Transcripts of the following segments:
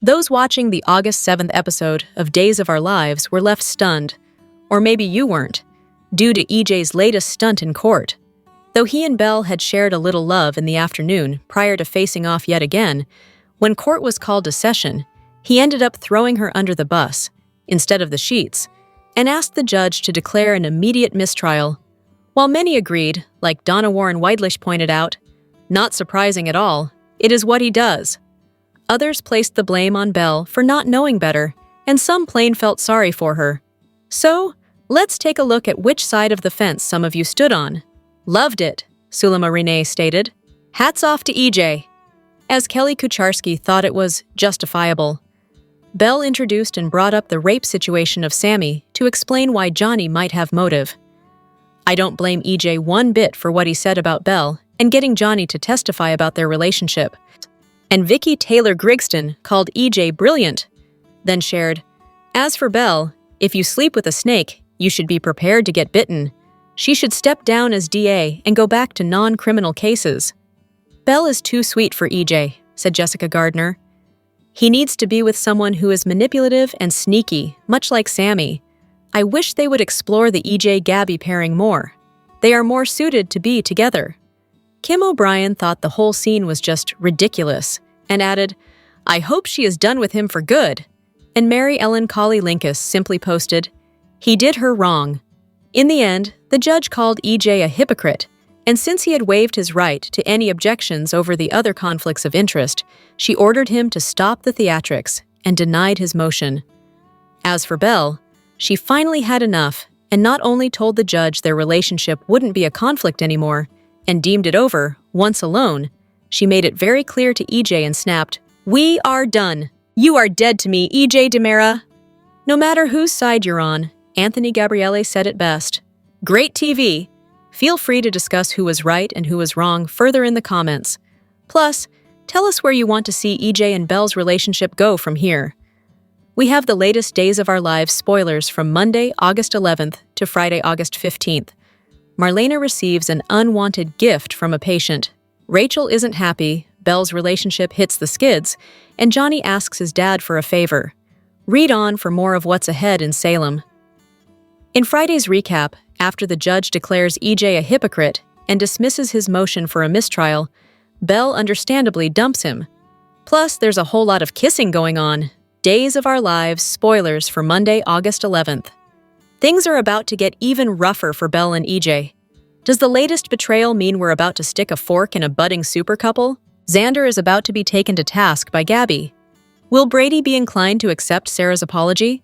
Those watching the August 7th episode of Days of Our Lives were left stunned, or maybe you weren't, due to EJ's latest stunt in court. Though he and Belle had shared a little love in the afternoon prior to facing off yet again, when court was called to session, he ended up throwing her under the bus, instead of the sheets, and asked the judge to declare an immediate mistrial. While many agreed, like Donna Warren-Weidlich pointed out, not surprising at all, it is what he does. Others placed the blame on Belle for not knowing better, and some plain felt sorry for her. So, let's take a look at which side of the fence some of you stood on. Loved it, Sulema Renee stated. Hats off to EJ. As Kelly Kucharski thought it was justifiable. Belle introduced and brought up the rape situation of Sammy to explain why Johnny might have motive. I don't blame EJ one bit for what he said about Belle and getting Johnny to testify about their relationship. And Vicky Taylor Grigston called EJ brilliant, then shared, as for Belle, if you sleep with a snake, you should be prepared to get bitten. She should step down as DA and go back to non-criminal cases. Belle is too sweet for EJ, said Jessica Gardner. He needs to be with someone who is manipulative and sneaky, much like Sammy. I wish they would explore the EJ-Gabby pairing more. They are more suited to be together. Kim O'Brien thought the whole scene was just ridiculous and added, I hope she is done with him for good. And Mary Ellen Colley-Linkus simply posted, he did her wrong. In the end, the judge called EJ a hypocrite, and since he had waived his right to any objections over the other conflicts of interest, she ordered him to stop the theatrics and denied his motion. As for Belle, she finally had enough and not only told the judge their relationship wouldn't be a conflict anymore, and deemed it over, once alone, she made it very clear to EJ and snapped, we are done. You are dead to me, EJ Dimera. No matter whose side you're on, Anthony Gabriele said it best. Great TV. Feel free to discuss who was right and who was wrong further in the comments. Plus, tell us where you want to see EJ and Belle's relationship go from here. We have the latest Days of Our Lives spoilers from Monday, August 11th to Friday, August 15th. Marlena receives an unwanted gift from a patient. Rachel isn't happy, Belle's relationship hits the skids, and Johnny asks his dad for a favor. Read on for more of what's ahead in Salem. In Friday's recap, after the judge declares EJ a hypocrite and dismisses his motion for a mistrial, Belle understandably dumps him. Plus, there's a whole lot of kissing going on. Days of Our Lives spoilers for Monday, August 11th. Things are about to get even rougher for Belle and EJ. Does the latest betrayal mean we're about to stick a fork in a budding super couple? Xander is about to be taken to task by Gabby. Will Brady be inclined to accept Sarah's apology?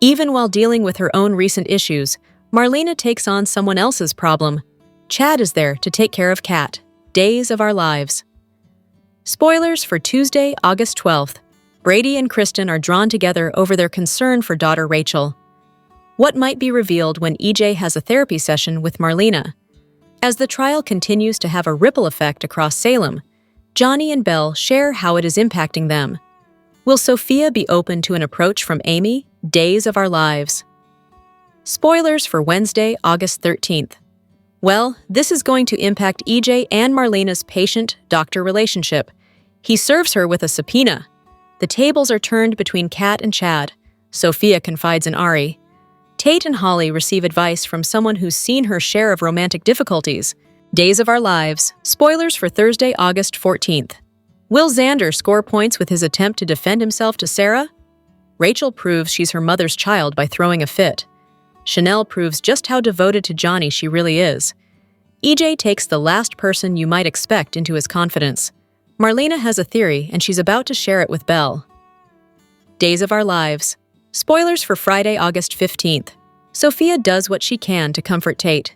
Even while dealing with her own recent issues, Marlena takes on someone else's problem. Chad is there to take care of Kat. Days of Our Lives. Spoilers for Tuesday, August 12th. Brady and Kristen are drawn together over their concern for daughter Rachel. What might be revealed when EJ has a therapy session with Marlena? As the trial continues to have a ripple effect across Salem, Johnny and Belle share how it is impacting them. Will Sophia be open to an approach from Amy? Days of Our Lives. Spoilers for Wednesday, August 13th. Well, this is going to impact EJ and Marlena's patient-doctor relationship. He serves her with a subpoena. The tables are turned between Kat and Chad. Sophia confides in Ari. Tate and Holly receive advice from someone who's seen her share of romantic difficulties. Days of Our Lives. Spoilers for Thursday, August 14th. Will Xander score points with his attempt to defend himself to Sarah? Rachel proves she's her mother's child by throwing a fit. Chanel proves just how devoted to Johnny she really is. EJ takes the last person you might expect into his confidence. Marlena has a theory, and she's about to share it with Belle. Days of Our Lives. Spoilers for Friday, August 15th. Sophia does what she can to comfort Tate.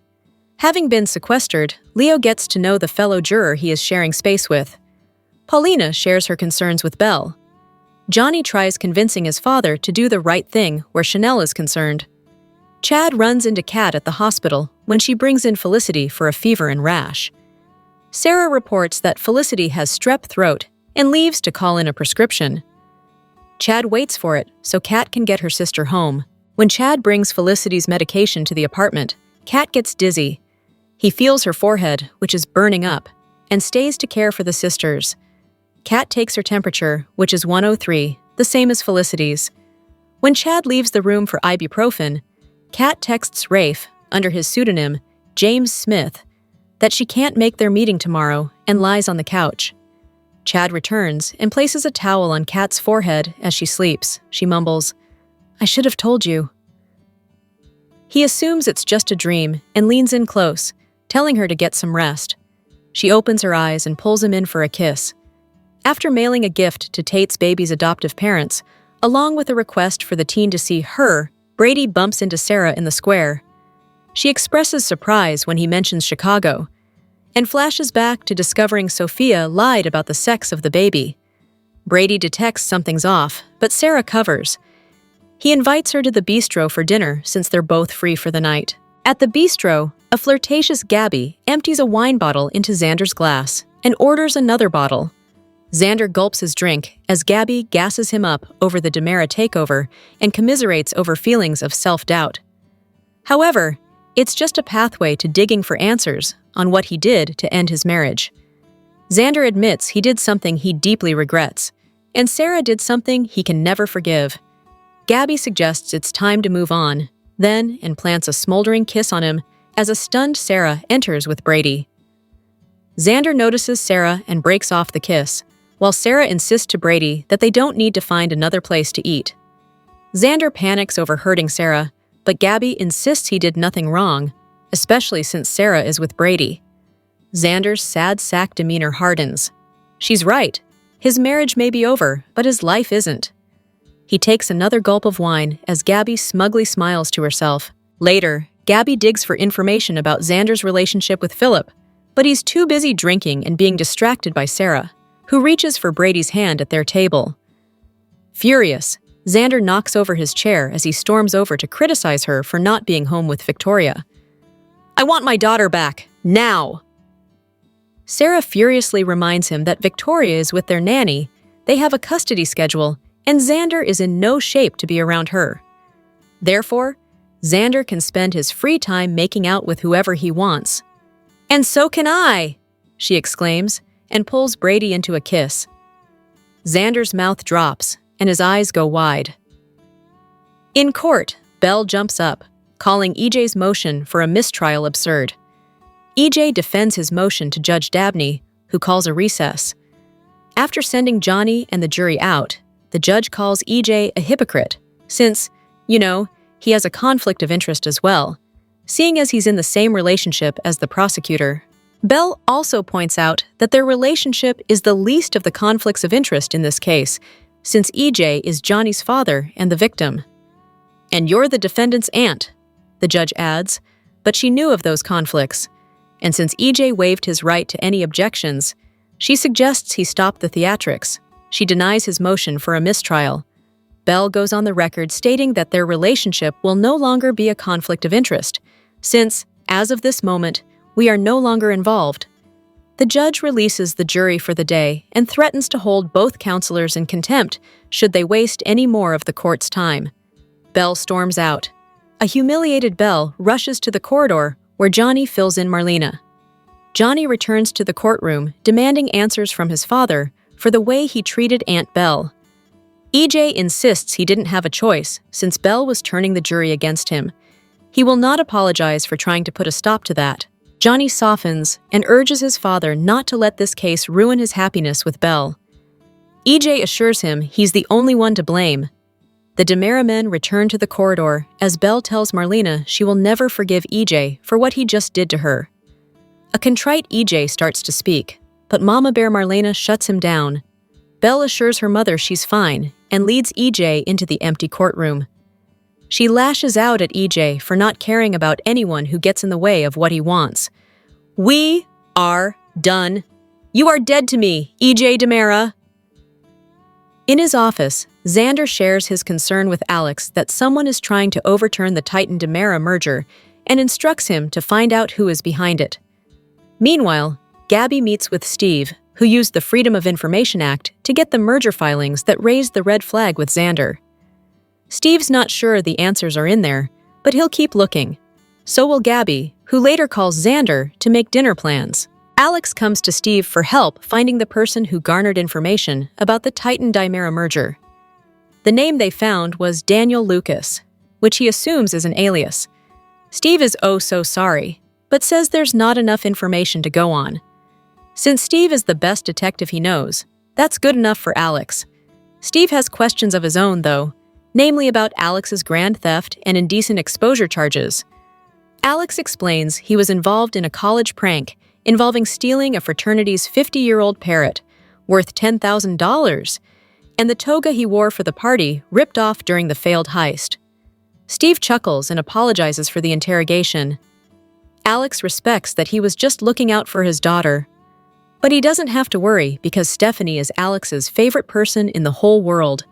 Having been sequestered, Leo gets to know the fellow juror he is sharing space with. Paulina shares her concerns with Belle. Johnny tries convincing his father to do the right thing where Chanel is concerned. Chad runs into Kat at the hospital when she brings in Felicity for a fever and rash. Sarah reports that Felicity has strep throat and leaves to call in a prescription. Chad waits for it so Kat can get her sister home. When Chad brings Felicity's medication to the apartment, Kat gets dizzy. He feels her forehead, which is burning up, and stays to care for the sisters. Kat takes her temperature, which is 103, the same as Felicity's. When Chad leaves the room for ibuprofen, Kat texts Rafe, under his pseudonym, James Smith, that she can't make their meeting tomorrow and lies on the couch. Chad returns and places a towel on Kat's forehead as she sleeps. She mumbles, "I should have told you." He assumes it's just a dream and leans in close, telling her to get some rest. She opens her eyes and pulls him in for a kiss. After mailing a gift to Tate's baby's adoptive parents, along with a request for the teen to see her, Brady bumps into Sarah in the square. She expresses surprise when he mentions Chicago, and flashes back to discovering Sophia lied about the sex of the baby. Brady detects something's off, but Sarah covers. He invites her to the Beastro for dinner since they're both free for the night. At the Beastro, a flirtatious Gabby empties a wine bottle into Xander's glass and orders another bottle. Xander gulps his drink as Gabby gasses him up over the Dimera takeover and commiserates over feelings of self-doubt. However, it's just a pathway to digging for answers on what he did to end his marriage. Xander admits he did something he deeply regrets, and Sarah did something he can never forgive. Gabby suggests it's time to move on, then implants a smoldering kiss on him as a stunned Sarah enters with Brady. Xander notices Sarah and breaks off the kiss, while Sarah insists to Brady that they don't need to find another place to eat. Xander panics over hurting Sarah, but Gabby insists he did nothing wrong, especially since Sarah is with Brady. Xander's sad sack demeanor hardens. She's right. His marriage may be over, but his life isn't. He takes another gulp of wine as Gabby smugly smiles to herself. Later, Gabby digs for information about Xander's relationship with Philip, but he's too busy drinking and being distracted by Sarah, who reaches for Brady's hand at their table. Furious, Xander knocks over his chair as he storms over to criticize her for not being home with Victoria. "I want my daughter back, now!" Sarah furiously reminds him that Victoria is with their nanny, they have a custody schedule, and Xander is in no shape to be around her. Therefore, Xander can spend his free time making out with whoever he wants. "And so can I!" she exclaims, and pulls Brady into a kiss. Xander's mouth drops, and his eyes go wide. In court, Belle jumps up, calling EJ's motion for a mistrial absurd. EJ defends his motion to Judge Dabney, who calls a recess. After sending Johnny and the jury out, the judge calls EJ a hypocrite, since, he has a conflict of interest as well, seeing as he's in the same relationship as the prosecutor. Belle also points out that their relationship is the least of the conflicts of interest in this case, since EJ is Johnny's father and the victim. "And you're the defendant's aunt," the judge adds, but she knew of those conflicts, and since EJ waived his right to any objections, she suggests he stop the theatrics. She denies his motion for a mistrial. Belle goes on the record stating that their relationship will no longer be a conflict of interest, since, as of this moment, we are no longer involved. The judge releases the jury for the day and threatens to hold both counselors in contempt should they waste any more of the court's time. Belle storms out. A humiliated Belle rushes to the corridor where Johnny fills in Marlena. Johnny returns to the courtroom demanding answers from his father for the way he treated Aunt Belle. EJ insists he didn't have a choice since Belle was turning the jury against him. He will not apologize for trying to put a stop to that. Johnny softens and urges his father not to let this case ruin his happiness with Belle. EJ assures him he's the only one to blame. The Dimera men return to the corridor as Belle tells Marlena she will never forgive EJ for what he just did to her. A contrite EJ starts to speak, but Mama Bear Marlena shuts him down. Belle assures her mother she's fine and leads EJ into the empty courtroom. She lashes out at EJ for not caring about anyone who gets in the way of what he wants. "We are done. You are dead to me, EJ Dimera." In his office, Xander shares his concern with Alex that someone is trying to overturn the Titan-Dimera merger and instructs him to find out who is behind it. Meanwhile, Gabby meets with Steve, who used the Freedom of Information Act to get the merger filings that raised the red flag with Xander. Steve's not sure the answers are in there, but he'll keep looking. So will Gabby, who later calls Xander to make dinner plans. Alex comes to Steve for help finding the person who garnered information about the Titan-Dimera merger. The name they found was Daniel Lucas, which he assumes is an alias. Steve is oh so sorry, but says there's not enough information to go on. Since Steve is the best detective he knows, that's good enough for Alex. Steve has questions of his own, though, namely about Alex's grand theft and indecent exposure charges. Alex explains he was involved in a college prank involving stealing a fraternity's 50-year-old parrot, worth $10,000, and the toga he wore for the party ripped off during the failed heist. Steve chuckles and apologizes for the interrogation. Alex respects that he was just looking out for his daughter. But he doesn't have to worry because Stephanie is Alex's favorite person in the whole world.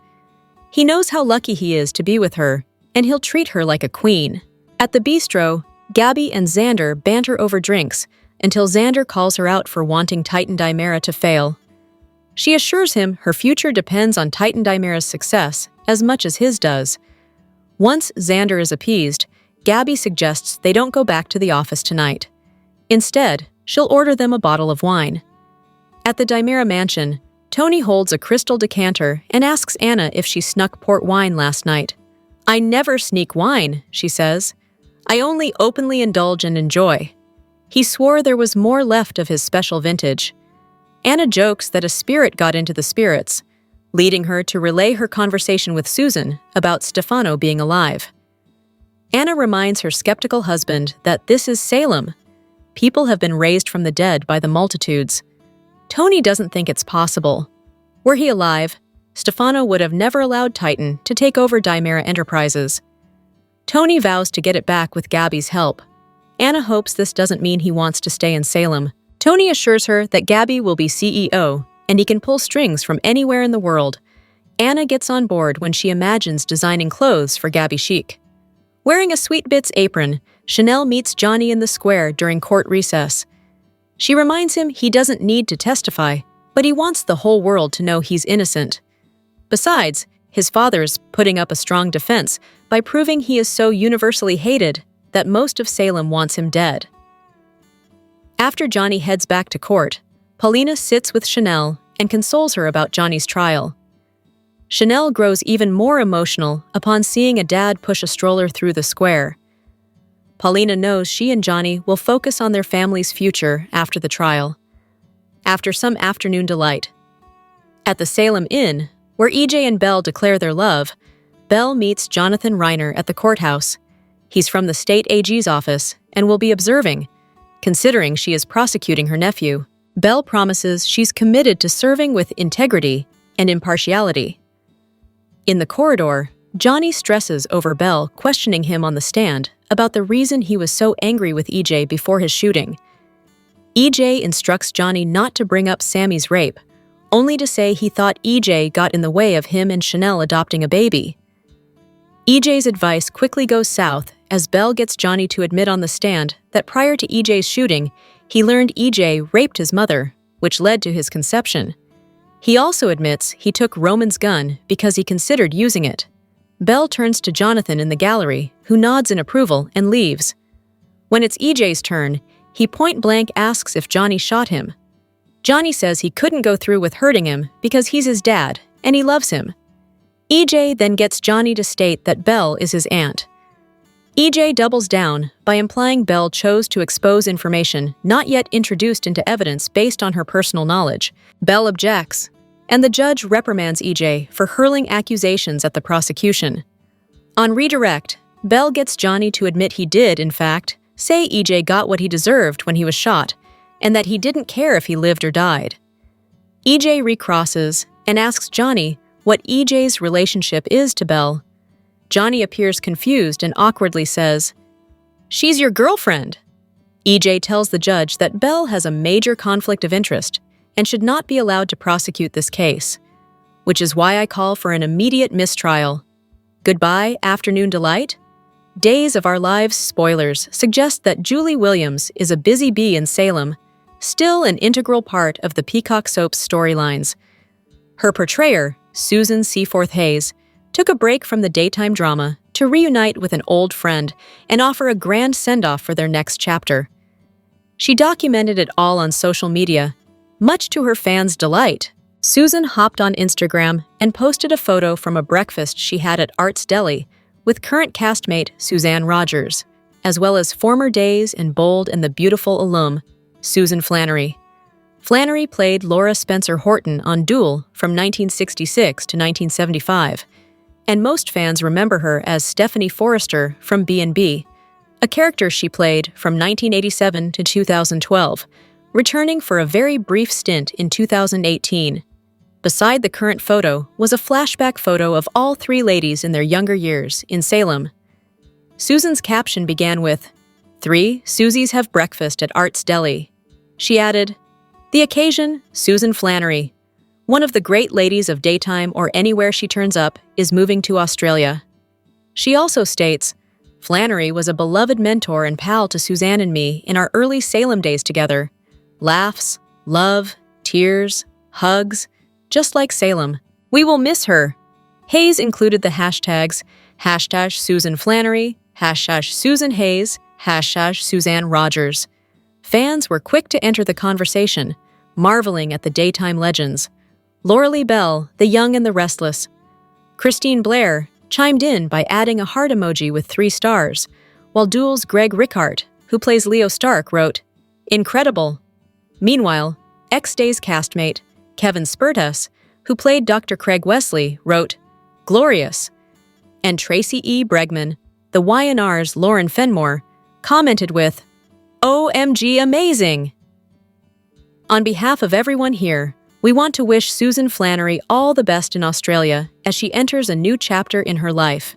He knows how lucky he is to be with her, and he'll treat her like a queen. At the Beastro, Gabby and Xander banter over drinks until Xander calls her out for wanting Titan-Dimera to fail. She assures him her future depends on Titan-Dimera's success as much as his does. Once Xander is appeased, Gabby suggests they don't go back to the office tonight. Instead, she'll order them a bottle of wine. At the Dimera mansion, Tony holds a crystal decanter and asks Anna if she snuck port wine last night. "I never sneak wine," she says. "I only openly indulge and enjoy." He swore there was more left of his special vintage. Anna jokes that a spirit got into the spirits, leading her to relay her conversation with Susan about Stefano being alive. Anna reminds her skeptical husband that this is Salem. People have been raised from the dead by the multitudes. Tony doesn't think it's possible. Were he alive, Stefano would have never allowed Titan to take over Dimera Enterprises. Tony vows to get it back with Gabby's help. Anna hopes this doesn't mean he wants to stay in Salem. Tony assures her that Gabby will be CEO and he can pull strings from anywhere in the world. Anna gets on board when she imagines designing clothes for Gabby Chic. Wearing a Sweet Bits apron, Chanel meets Johnny in the square during court recess. She reminds him he doesn't need to testify, but he wants the whole world to know he's innocent. Besides, his father's putting up a strong defense by proving he is so universally hated that most of Salem wants him dead. After Johnny heads back to court, Paulina sits with Chanel and consoles her about Johnny's trial. Chanel grows even more emotional upon seeing a dad push a stroller through the square. Paulina knows she and Johnny will focus on their family's future after the trial. After some afternoon delight. At the Salem Inn, where EJ and Belle declare their love, Belle meets Jonathan Reiner at the courthouse. He's from the state AG's office and will be observing, considering she is prosecuting her nephew. Belle promises she's committed to serving with integrity and impartiality. In the corridor, Johnny stresses over Belle questioning him on the stand about the reason he was so angry with EJ before his shooting. EJ instructs Johnny not to bring up Sammy's rape, only to say he thought EJ got in the way of him and Chanel adopting a baby. EJ's advice quickly goes south as Belle gets Johnny to admit on the stand that prior to EJ's shooting, he learned EJ raped his mother, which led to his conception. He also admits he took Roman's gun because he considered using it. Belle turns to Jonathan in the gallery, who nods in approval and leaves. When it's EJ's turn, he point-blank asks if Johnny shot him. Johnny says he couldn't go through with hurting him because he's his dad, and he loves him. EJ then gets Johnny to state that Belle is his aunt. EJ doubles down by implying Belle chose to expose information not yet introduced into evidence based on her personal knowledge. Belle objects, and the judge reprimands EJ for hurling accusations at the prosecution. On redirect, Belle gets Johnny to admit he did, in fact, say EJ got what he deserved when he was shot, and that he didn't care if he lived or died. EJ recrosses and asks Johnny what EJ's relationship is to Belle. Johnny appears confused and awkwardly says, "She's your girlfriend." EJ tells the judge that Belle has a major conflict of interest and should not be allowed to prosecute this case, which is why I call for an immediate mistrial. Goodbye, afternoon delight? Days of Our Lives spoilers suggest that Julie Williams is a busy bee in Salem, still an integral part of the Peacock soap's storylines. Her portrayer, Susan Seaforth Hayes, took a break from the daytime drama to reunite with an old friend and offer a grand send-off for their next chapter. She documented it all on social media, much to her fans' delight. Susan hopped on Instagram and posted a photo from a breakfast she had at Art's Deli with current castmate Suzanne Rogers, as well as former Days and Bold and the Beautiful alum, Susan Flannery. Flannery played Laura Spencer Horton on Duel from 1966 to 1975, and most fans remember her as Stephanie Forrester from B&B, a character she played from 1987 to 2012, returning for a very brief stint in 2018. Beside the current photo was a flashback photo of all three ladies in their younger years in Salem. Susan's caption began with, "3 Susies have breakfast at Art's Deli." She added, "The occasion, Susan Flannery, one of the great ladies of daytime or anywhere she turns up, is moving to Australia." She also states, "Flannery was a beloved mentor and pal to Suzanne and me in our early Salem days together. Laughs, love, tears, hugs, just like Salem. We will miss her." Hayes included the hashtags #Susan Flannery, #Susan Hayes, #Suzanne Rogers. Fans were quick to enter the conversation, marveling at the daytime legends. Laura Belle, the young and the restless. Christine Blair chimed in by adding a heart emoji with 3 stars, while Duel's Greg Rickhart, who plays Leo Stark, wrote, "Incredible." Meanwhile, X-Days castmate Kevin Spurtus, who played Dr. Craig Wesley, wrote, "Glorious." And Tracy E. Bregman, the Y&R's Lauren Fenmore, commented with, "OMG amazing!" On behalf of everyone here, we want to wish Susan Flannery all the best in Australia as she enters a new chapter in her life.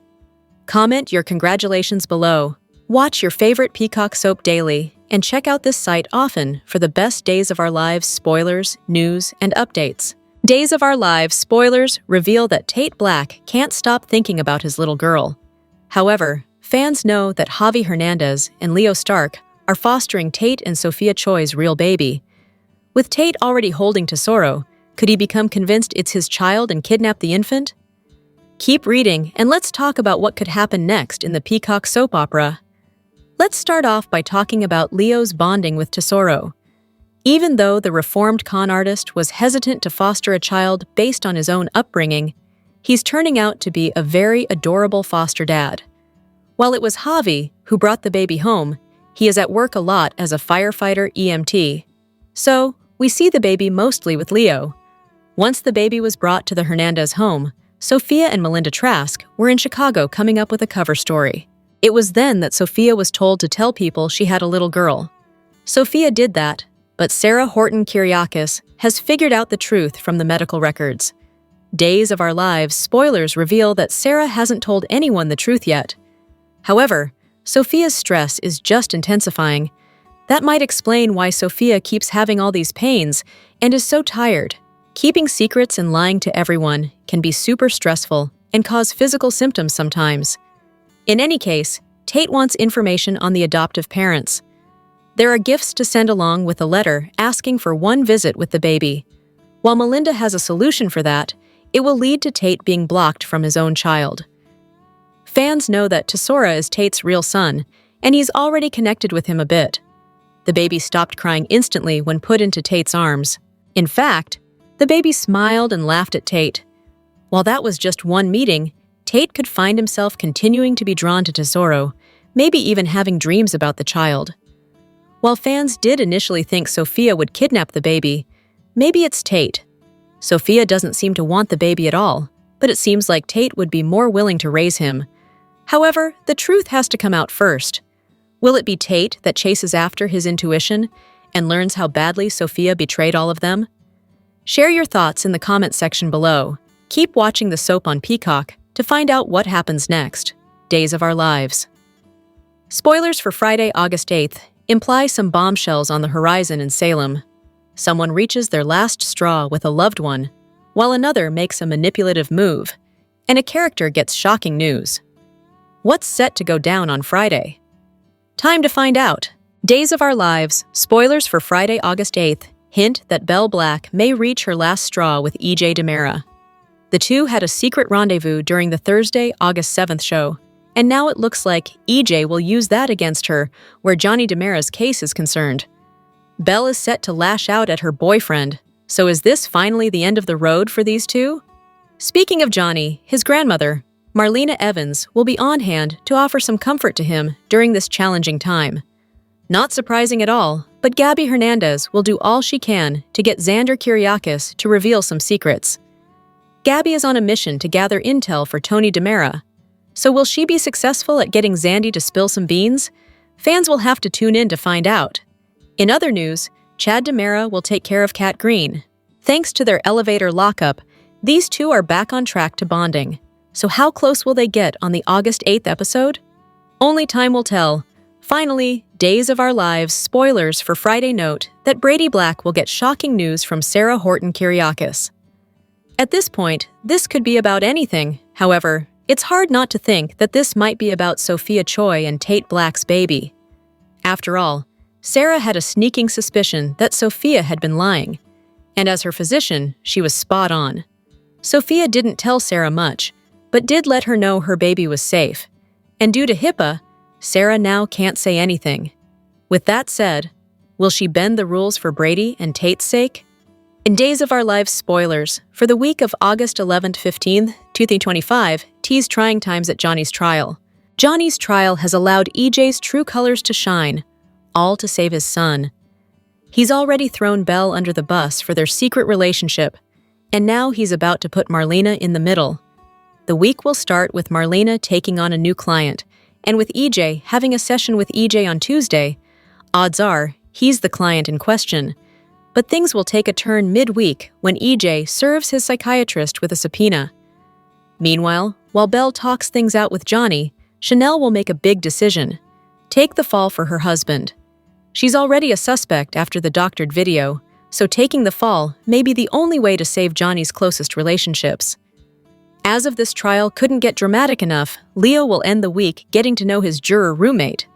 Comment your congratulations below. Watch your favorite Peacock soap daily, and check out this site often for the best Days of Our Lives spoilers, news, and updates. Days of Our Lives spoilers reveal that Tate Black can't stop thinking about his little girl. However, fans know that Javi Hernandez and Leo Stark are fostering Tate and Sophia Choi's real baby. With Tate already holding Tesoro, could he become convinced it's his child and kidnap the infant? Keep reading, and let's talk about what could happen next in the Peacock soap opera. Let's start off by talking about Leo's bonding with Tesoro. Even though the reformed con artist was hesitant to foster a child based on his own upbringing, he's turning out to be a very adorable foster dad. While it was Javi who brought the baby home, he is at work a lot as a firefighter EMT. So, we see the baby mostly with Leo. Once the baby was brought to the Hernandez home, Sophia and Melinda Trask were in Chicago coming up with a cover story. It was then that Sophia was told to tell people she had a little girl. Sophia did that, but Sarah Horton Kyriakis has figured out the truth from the medical records. Days of Our Lives spoilers reveal that Sarah hasn't told anyone the truth yet. However, Sophia's stress is just intensifying. That might explain why Sophia keeps having all these pains and is so tired. Keeping secrets and lying to everyone can be super stressful and cause physical symptoms sometimes. In any case, Tate wants information on the adoptive parents. There are gifts to send along with a letter asking for one visit with the baby. While Melinda has a solution for that, it will lead to Tate being blocked from his own child. Fans know that Tesoro is Tate's real son, and he's already connected with him a bit. The baby stopped crying instantly when put into Tate's arms. In fact, the baby smiled and laughed at Tate. While that was just one meeting, Tate could find himself continuing to be drawn to Tesoro, maybe even having dreams about the child. While fans did initially think Sophia would kidnap the baby, maybe it's Tate. Sophia doesn't seem to want the baby at all, but it seems like Tate would be more willing to raise him. However, the truth has to come out first. Will it be Tate that chases after his intuition and learns how badly Sophia betrayed all of them? Share your thoughts in the comment section below. Keep watching the soap on Peacock to find out what happens next. Days of Our Lives. Spoilers for Friday, August 8th imply some bombshells on the horizon in Salem. Someone reaches their last straw with a loved one, while another makes a manipulative move, and a character gets shocking news. What's set to go down on Friday? Time to find out. Days of Our Lives, spoilers for Friday, August 8th, hint that Belle Black may reach her last straw with Dimera. The two had a secret rendezvous during the Thursday, August 7th show, and now it looks like EJ will use that against her where Johnny Dimera's case is concerned. Belle is set to lash out at her boyfriend. So is this finally the end of the road for these two? Speaking of Johnny, his grandmother, Marlena Evans, will be on hand to offer some comfort to him during this challenging time. Not surprising at all, but Gabby Hernandez will do all she can to get Xander-Gabby to reveal some secrets. Gabby is on a mission to gather intel for Tony Dimera. So will she be successful at getting Xandy to spill some beans? Fans will have to tune in to find out. In other news, Chad Dimera will take care of Kat Green. Thanks to their elevator lockup, these two are back on track to bonding. So how close will they get on the August 8th episode? Only time will tell. Finally, Days of Our Lives spoilers for Friday note that Brady Black will get shocking news from Sarah Horton Kiriakis. At this point, this could be about anything. However, it's hard not to think that this might be about Sophia Choi and Tate Black's baby. After all, Sarah had a sneaking suspicion that Sophia had been lying, and as her physician, she was spot on. Sophia didn't tell Sarah much, but did let her know her baby was safe, and due to HIPAA, Sarah now can't say anything. With that said, will she bend the rules for Brady and Tate's sake? In Days of Our Lives spoilers, for the week of August 11th, 15th, 2025, tease trying times at Johnny's trial. Johnny's trial has allowed EJ's true colors to shine, all to save his son. He's already thrown Belle under the bus for their secret relationship, and now he's about to put Marlena in the middle. The week will start with Marlena taking on a new client, and with EJ having a session with EJ on Tuesday. Odds are, he's the client in question. But things will take a turn midweek when EJ serves his psychiatrist with a subpoena. Meanwhile, while Belle talks things out with Johnny, Chanel will make a big decision: take the fall for her husband. She's already a suspect after the doctored video, so taking the fall may be the only way to save Johnny's closest relationships. As if this trial couldn't get dramatic enough, Leo will end the week getting to know his juror roommate.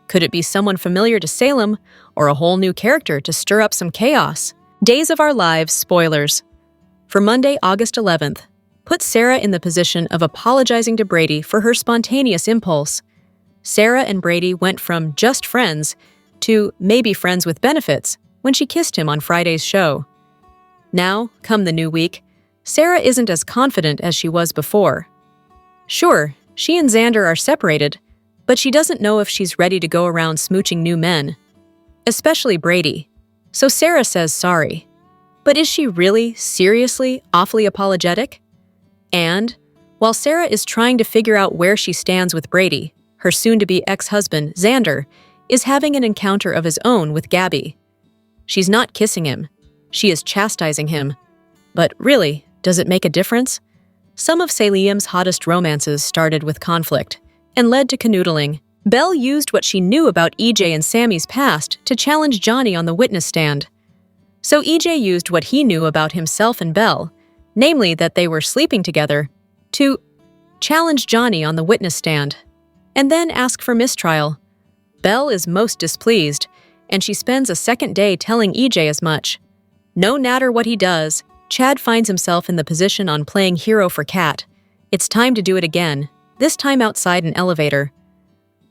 Could it be someone familiar to Salem, or a whole new character to stir up some chaos? Days of Our Lives spoilers. For Monday, August 11th, put Sarah in the position of apologizing to Brady for her spontaneous impulse. Sarah and Brady went from just friends to maybe friends with benefits when she kissed him on Friday's show. Now, come the new week, Sarah isn't as confident as she was before. Sure, she and Xander are separated, but she doesn't know if she's ready to go around smooching new men, especially Brady. So Sarah says sorry. But is she really, seriously, awfully apologetic? And, while Sarah is trying to figure out where she stands with Brady, her soon-to-be ex-husband, Xander, is having an encounter of his own with Gabby. She's not kissing him. She is chastising him. But really, does it make a difference? Some of Salem's hottest romances started with conflict and led to canoodling. Belle used what she knew about EJ and Sammy's past to challenge Johnny on the witness stand. So EJ used what he knew about himself and Belle, namely that they were sleeping together, to challenge Johnny on the witness stand, and then ask for mistrial. Belle is most displeased, and she spends a second day telling EJ as much. No matter what he does, Chad finds himself in the position on playing hero for Kat. It's time to do it again, this time outside an elevator.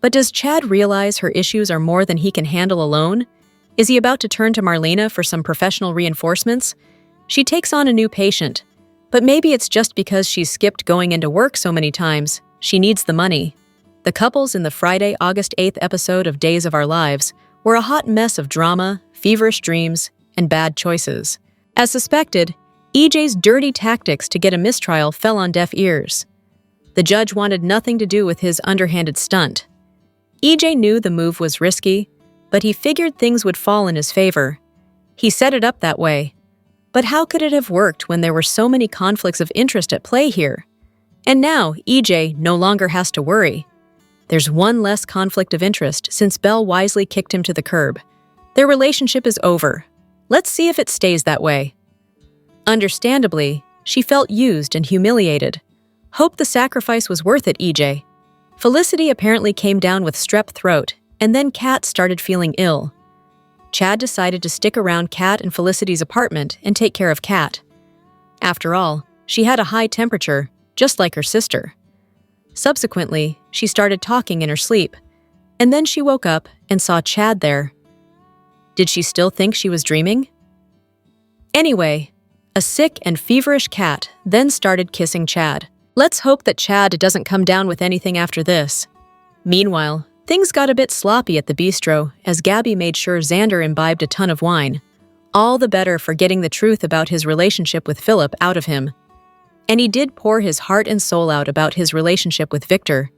But does Chad realize her issues are more than he can handle alone? Is he about to turn to Marlena for some professional reinforcements? She takes on a new patient, but maybe it's just because she's skipped going into work so many times. She needs the money. The couples in the Friday, August 8th episode of Days of Our Lives were a hot mess of drama, feverish dreams, and bad choices. As suspected, EJ's dirty tactics to get a mistrial fell on deaf ears. The judge wanted nothing to do with his underhanded stunt. EJ knew the move was risky, but he figured things would fall in his favor. He set it up that way. But how could it have worked when there were so many conflicts of interest at play here? And now EJ no longer has to worry. There's one less conflict of interest since Belle wisely kicked him to the curb. Their relationship is over. Let's see if it stays that way. Understandably, she felt used and humiliated. Hope the sacrifice was worth it, EJ. Felicity apparently came down with strep throat, and then Kat started feeling ill. Chad decided to stick around Kat and Felicity's apartment and take care of Kat. After all, she had a high temperature, just like her sister. Subsequently, she started talking in her sleep, and then she woke up and saw Chad there. Did she still think she was dreaming? Anyway, a sick and feverish Kat then started kissing Chad. Let's hope that Chad doesn't come down with anything after this. Meanwhile, things got a bit sloppy at the bistro as Gabby made sure Xander imbibed a ton of wine, all the better for getting the truth about his relationship with Philip out of him. And he did pour his heart and soul out about his relationship with Victor,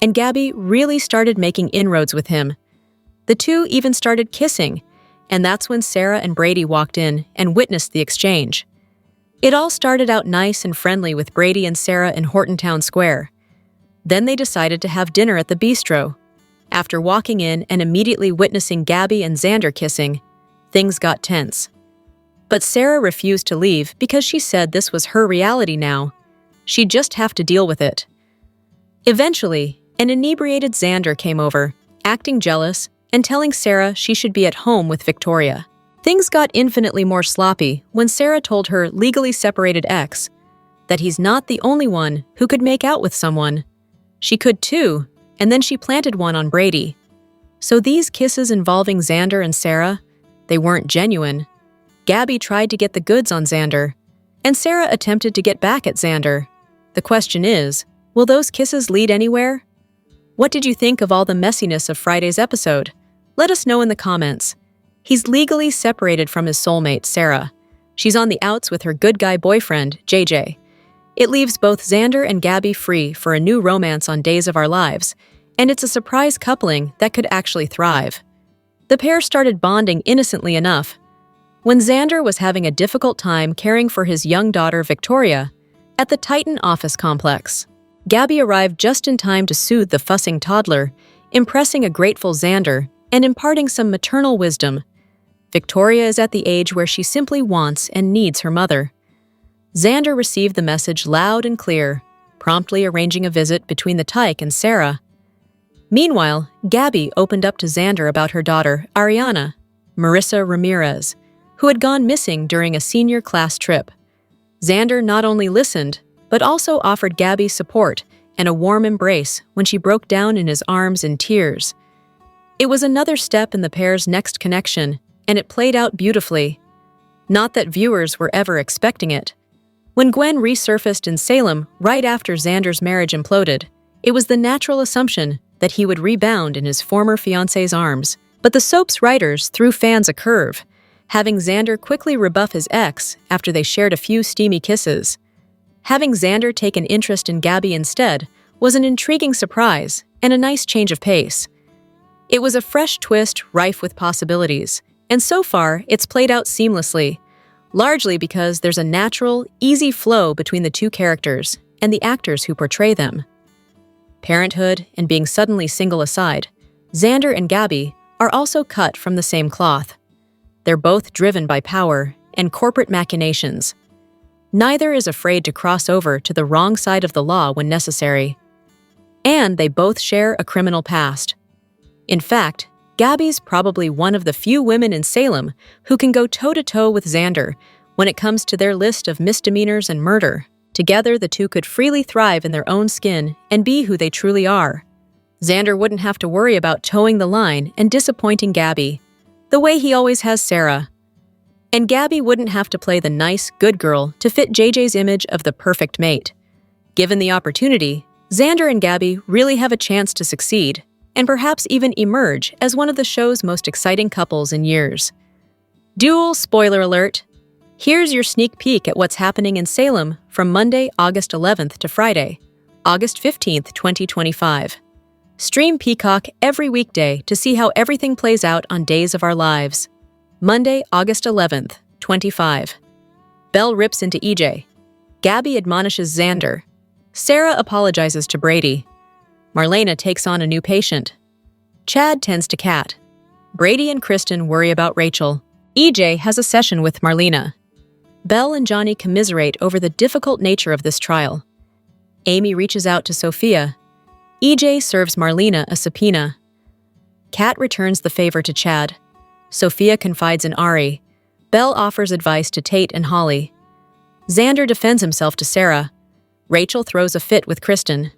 and Gabby really started making inroads with him. The two even started kissing, and that's when Sarah and Brady walked in and witnessed the exchange. It all started out nice and friendly with Brady and Sarah in Horton Town Square. Then they decided to have dinner at the bistro. After walking in and immediately witnessing Gabby and Xander kissing, things got tense. But Sarah refused to leave because she said this was her reality now. She'd just have to deal with it. Eventually, an inebriated Xander came over, acting jealous and telling Sarah she should be at home with Victoria. Things got infinitely more sloppy when Sarah told her legally separated ex that he's not the only one who could make out with someone. She could too, and then she planted one on Brady. So these kisses involving Xander and Sarah, they weren't genuine. Gabby tried to get the goods on Xander, and Sarah attempted to get back at Xander. The question is, will those kisses lead anywhere? What did you think of all the messiness of Friday's episode? Let us know in the comments. He's legally separated from his soulmate, Sarah. She's on the outs with her good guy boyfriend, JJ. It leaves both Xander and Gabby free for a new romance on Days of Our Lives, and it's a surprise coupling that could actually thrive. The pair started bonding innocently enough when Xander was having a difficult time caring for his young daughter, Victoria, at the Titan office complex. Gabby arrived just in time to soothe the fussing toddler, impressing a grateful Xander and imparting some maternal wisdom. Victoria is at the age where she simply wants and needs her mother. Xander received the message loud and clear, promptly arranging a visit between the Tyke and Sarah. Meanwhile, Gabby opened up to Xander about her daughter, Ariana, Marissa Ramirez, who had gone missing during a senior class trip. Xander not only listened, but also offered Gabby support and a warm embrace when she broke down in his arms in tears. It was another step in the pair's next connection, and it played out beautifully. Not that viewers were ever expecting it. When Gwen resurfaced in Salem right after Xander's marriage imploded, it was the natural assumption that he would rebound in his former fiancé's arms. But the soap's writers threw fans a curve, having Xander quickly rebuff his ex after they shared a few steamy kisses. Having Xander take an interest in Gabby instead was an intriguing surprise and a nice change of pace. It was a fresh twist rife with possibilities, and so far it's played out seamlessly, largely because there's a natural, easy flow between the two characters and the actors who portray them. Parenthood and being suddenly single aside, Xander and Gabby are also cut from the same cloth. They're both driven by power and corporate machinations. Neither is afraid to cross over to the wrong side of the law when necessary. And they both share a criminal past. In fact, Gabby's probably one of the few women in Salem who can go toe-to-toe with Xander when it comes to their list of misdemeanors and murder. Together, the two could freely thrive in their own skin and be who they truly are. Xander wouldn't have to worry about towing the line and disappointing Gabby, the way he always has Sarah. And Gabby wouldn't have to play the nice, good girl to fit JJ's image of the perfect mate. Given the opportunity, Xander and Gabby really have a chance to succeed, and perhaps even emerge as one of the show's most exciting couples in years. Dual spoiler alert! Here's your sneak peek at what's happening in Salem from Monday, August 11th to Friday, August 15th, 2025. Stream Peacock every weekday to see how everything plays out on Days of Our Lives. Monday, August 11th, 25. Belle rips into EJ. Gabby admonishes Xander. Sarah apologizes to Brady. Marlena takes on a new patient. Chad tends to Kat. Brady and Kristen worry about Rachel. EJ has a session with Marlena. Belle and Johnny commiserate over the difficult nature of this trial. Amy reaches out to Sophia. EJ serves Marlena a subpoena. Kat returns the favor to Chad. Sophia confides in Ari. Belle offers advice to Tate and Holly. Xander defends himself to Sarah. Rachel throws a fit with Kristen.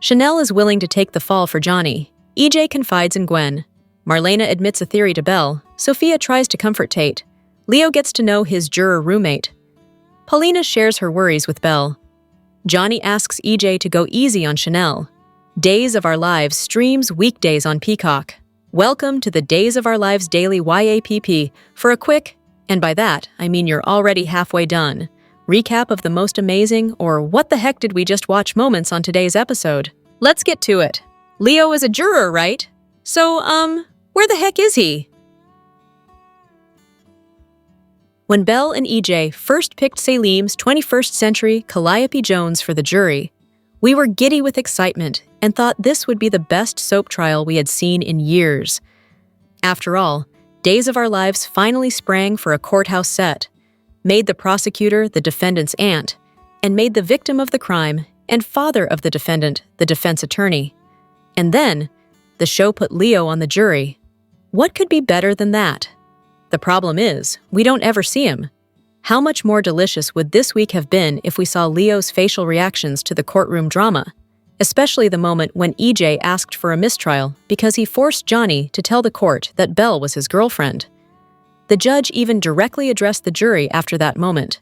Chanel is willing to take the fall for Johnny. EJ confides in Gwen. Marlena admits a theory to Belle. Sophia tries to comfort Tate. Leo gets to know his juror roommate. Paulina shares her worries with Belle. Johnny asks EJ to go easy on Chanel. Days of Our Lives streams weekdays on Peacock. Welcome to the Days of Our Lives Daily YAPP for a quick, and by that, I mean you're already halfway done, recap of the most amazing or what the heck did we just watch moments on today's episode. Let's get to it. Leo is a juror, right? So, where the heck is he? When Belle and EJ first picked Salem's 21st Century Calliope Jones for the jury, we were giddy with excitement and thought this would be the best soap trial we had seen in years. After all, Days of Our Lives finally sprang for a courthouse set, made the prosecutor the defendant's aunt, and made the victim of the crime and father of the defendant the defense attorney. And then, the show put Leo on the jury. What could be better than that? The problem is, we don't ever see him. How much more delicious would this week have been if we saw Leo's facial reactions to the courtroom drama, especially the moment when EJ asked for a mistrial because he forced Johnny to tell the court that Belle was his girlfriend. The judge even directly addressed the jury after that moment,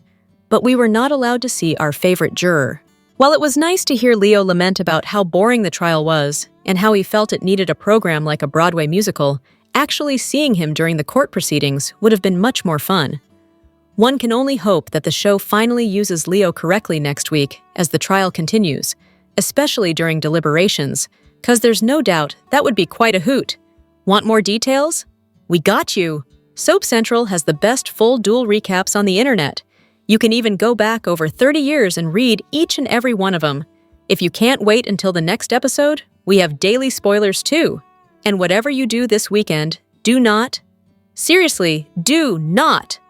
but we were not allowed to see our favorite juror. While it was nice to hear Leo lament about how boring the trial was and how he felt it needed a program like a Broadway musical, actually seeing him during the court proceedings would have been much more fun. One can only hope that the show finally uses Leo correctly next week as the trial continues, especially during deliberations, because there's no doubt that would be quite a hoot. Want more details? We got you! Soap Central has the best full duel recaps on the internet. You can even go back over 30 years and read each and every one of them. If you can't wait until the next episode, we have daily spoilers too. And whatever you do this weekend, do not, seriously, do not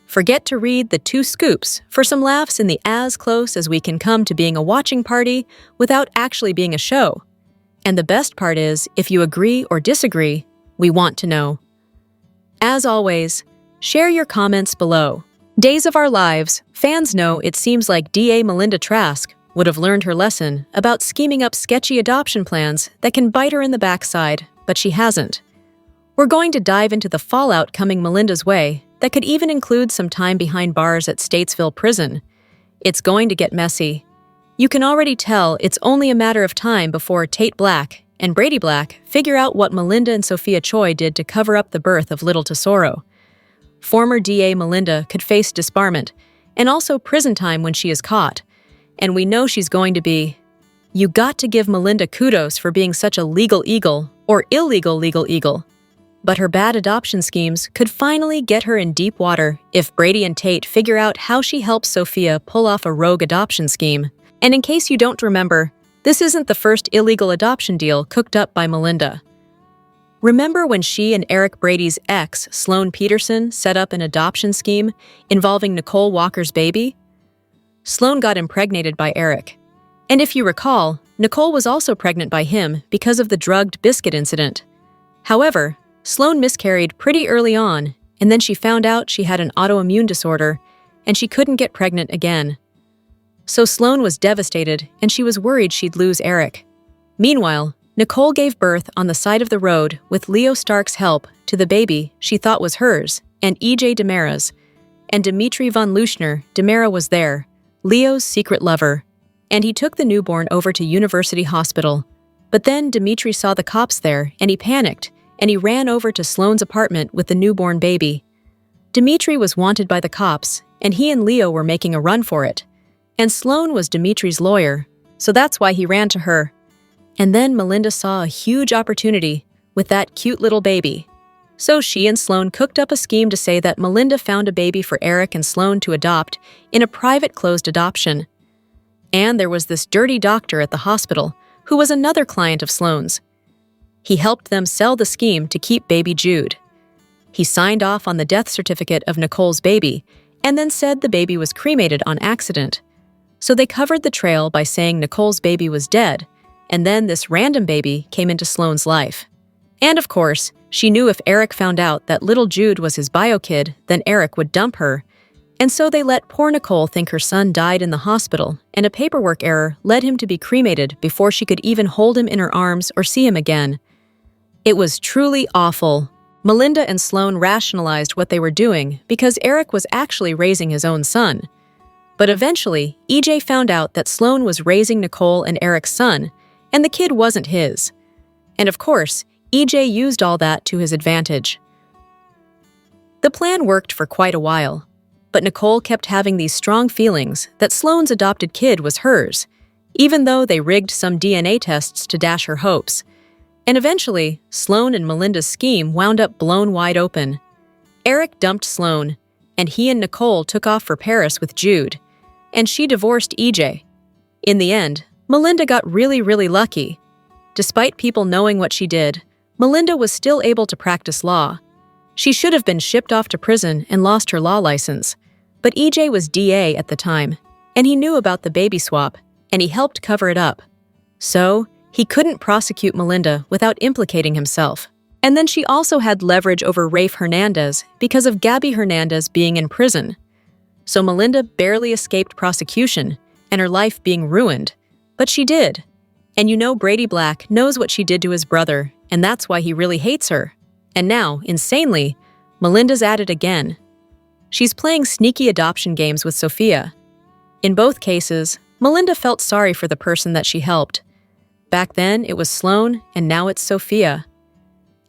forget to read the 2 scoops for some laughs in the as close as we can come to being a watching party without actually being a show. And the best part is, if you agree or disagree, we want to know. As always, share your comments below. Days of Our Lives, fans know it seems like DA Melinda Trask would have learned her lesson about scheming up sketchy adoption plans that can bite her in the backside, but she hasn't. We're going to dive into the fallout coming Melinda's way that could even include some time behind bars at Statesville Prison. It's going to get messy. You can already tell it's only a matter of time before Tate Black and Brady Black figure out what Melinda and Sophia Choi did to cover up the birth of little Tesoro. Former DA Melinda could face disbarment and also prison time when she is caught, and we know she's going to be. You got to give Melinda kudos for being such a legal eagle or illegal legal eagle. But her bad adoption schemes could finally get her in deep water if Brady and Tate figure out how she helps Sophia pull off a rogue adoption scheme. And in case you don't remember, this isn't the first illegal adoption deal cooked up by Melinda. Remember when she and Eric Brady's ex, Sloane Peterson, set up an adoption scheme involving Nicole Walker's baby? Sloane got impregnated by Eric. And if you recall, Nicole was also pregnant by him because of the drugged biscuit incident. However, Sloane miscarried pretty early on, and then she found out she had an autoimmune disorder, and she couldn't get pregnant again. So Sloane was devastated, and she was worried she'd lose Eric. Meanwhile, Nicole gave birth on the side of the road with Leo Stark's help to the baby she thought was hers and EJ Dimera's, and Dimitri von Leuschner, Dimera was there, Leo's secret lover, and he took the newborn over to University Hospital. But then Dimitri saw the cops there, and he panicked, and he ran over to Sloane's apartment with the newborn baby. Dimitri was wanted by the cops, and he and Leo were making a run for it. And Sloane was Dimitri's lawyer, so that's why he ran to her. And then Melinda saw a huge opportunity with that cute little baby. So she and Sloane cooked up a scheme to say that Melinda found a baby for Eric and Sloane to adopt in a private closed adoption. And there was this dirty doctor at the hospital who was another client of Sloane's. He helped them sell the scheme to keep baby Jude. He signed off on the death certificate of Nicole's baby and then said the baby was cremated on accident. So they covered the trail by saying Nicole's baby was dead, and then this random baby came into Sloane's life. And of course, she knew if Eric found out that little Jude was his bio kid, then Eric would dump her. And so they let poor Nicole think her son died in the hospital, and a paperwork error led him to be cremated before she could even hold him in her arms or see him again. It was truly awful. Melinda and Sloane rationalized what they were doing because Eric was actually raising his own son. But eventually, EJ found out that Sloane was raising Nicole and Eric's son, and the kid wasn't his. And of course, EJ used all that to his advantage. The plan worked for quite a while, but Nicole kept having these strong feelings that Sloane's adopted kid was hers, even though they rigged some DNA tests to dash her hopes. And eventually, Sloane and Melinda's scheme wound up blown wide open. Eric dumped Sloane, and he and Nicole took off for Paris with Jude, and she divorced EJ. In the end, Melinda got really lucky. Despite people knowing what she did, Melinda was still able to practice law. She should have been shipped off to prison and lost her law license, but EJ was DA at the time, and he knew about the baby swap, and he helped cover it up. So, he couldn't prosecute Melinda without implicating himself. And then she also had leverage over Rafe Hernandez because of Gabby Hernandez being in prison. So Melinda barely escaped prosecution and her life being ruined, but she did. And you know Brady Black knows what she did to his brother, and that's why he really hates her. And now, insanely, Melinda's at it again. She's playing sneaky adoption games with Sophia. In both cases, Melinda felt sorry for the person that she helped. Back then, it was Sloane, and now it's Sophia.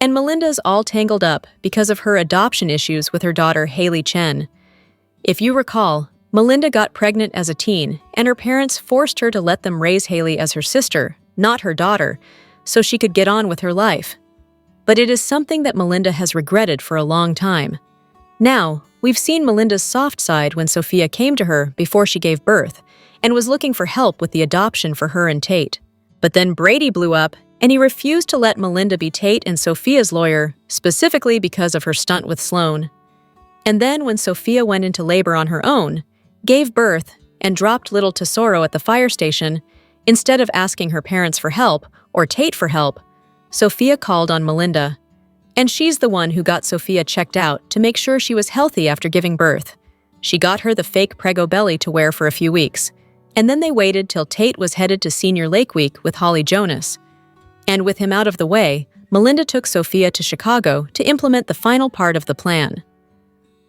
And Melinda's all tangled up because of her adoption issues with her daughter Haley Chen. If you recall, Melinda got pregnant as a teen, and her parents forced her to let them raise Haley as her sister, not her daughter, so she could get on with her life. But it is something that Melinda has regretted for a long time. Now, we've seen Melinda's soft side when Sophia came to her before she gave birth, and was looking for help with the adoption for her and Tate. But then Brady blew up, and he refused to let Melinda be Tate and Sophia's lawyer, specifically because of her stunt with Sloane. And then when Sophia went into labor on her own, gave birth, and dropped little Tesoro at the fire station, instead of asking her parents for help or Tate for help, Sophia called on Melinda. And she's the one who got Sophia checked out to make sure she was healthy after giving birth. She got her the fake Prego belly to wear for a few weeks, and then they waited till Tate was headed to Senior Lake Week with Holly Jonas. And with him out of the way, Melinda took Sophia to Chicago to implement the final part of the plan.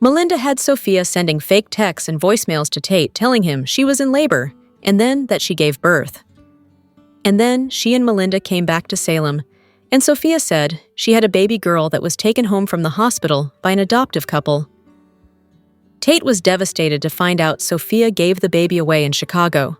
Melinda had Sophia sending fake texts and voicemails to Tate telling him she was in labor, and then that she gave birth. And then she and Melinda came back to Salem, and Sophia said she had a baby girl that was taken home from the hospital by an adoptive couple. Tate was devastated to find out Sophia gave the baby away in Chicago.